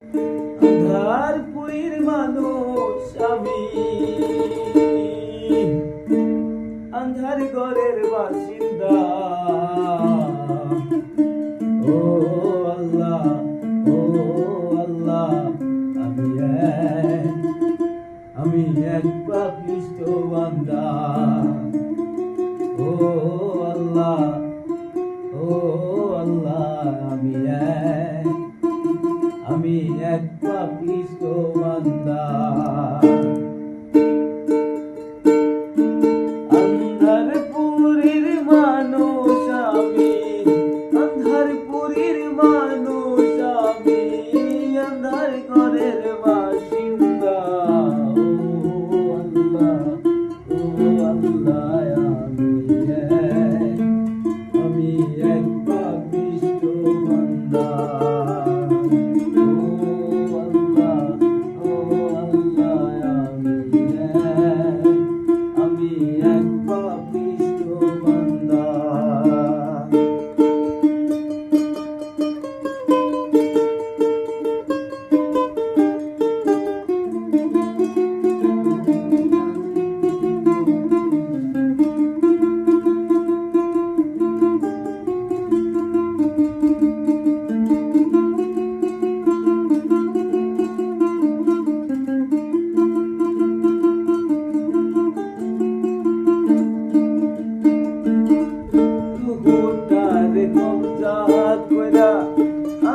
আঁধারপুরীর মানুষ আমি, আঁধার ঘরের বাসিন্দা। ও আল্লাহ, ও আল্লাহ, আমি এক পাপিষ্ঠ বান্দা। ও আল্লাহ, ও আল্লাহ, আমি এক পাপিষ্ঠ বান্দা। আঁধারপুরীর মানুষ আমি, আঁধারপুরীর মানুষ আমি, আঁধার ঘরের বাসিন্দা। ও আল্লাহ, ও আল্লাহ, আমি এক পাপিষ্ঠ বান্দা।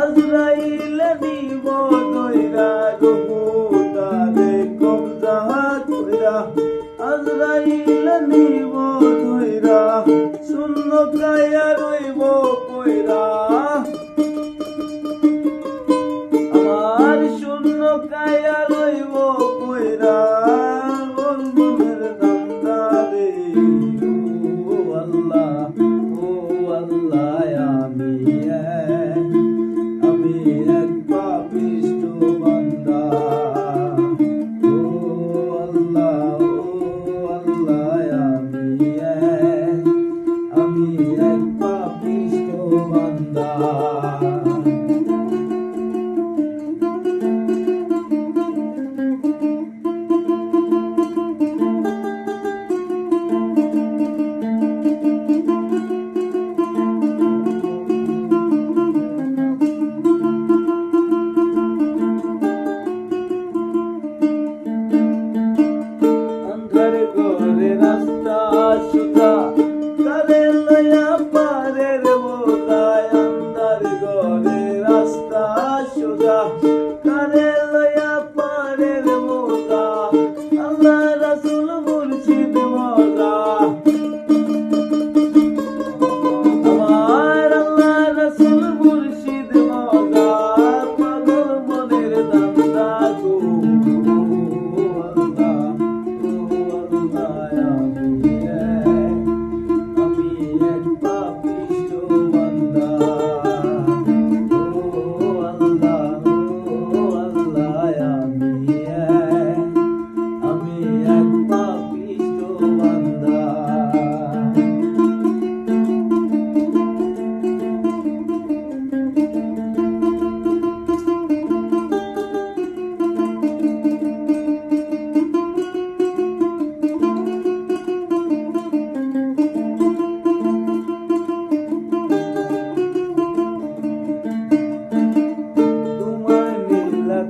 আজরাইল নিব দইরা রহুতারে কবজা কইরা, আজরাইল নিব দইরা শূন্য কায়া রইব কইরা। আমার শূন্য কায়া রইব কইরা মনের দান্দারে। ও আল্লাহ, ও আল্লাহ, আমি এক পাপিষ্ঠ বান্দা। ও আল্লাহ, ও আল্লাহ, আমি এক পাপিষ্ঠ বান্দা। ঘরে রাস্তা সুদা কারে লয়া পারের বোঝায়, আন্দার ঘরে রাস্তা সুদা কারে লয়া পারের বোঝা। আল্লাহ রাসূল মুর্শিদ মওলা, আমার আল্লাহ রাসূল মুর্শিদ মওলা, পাগল মনের দান্দা গো।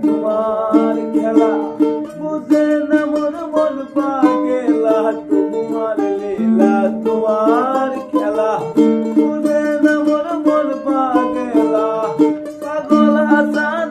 তোমার খেলা বুঝে না মোর মন পাগেলা, তোমার লীলা তোমার খেলা বুঝে না মোর মন পাগেলা। পাগল হাসান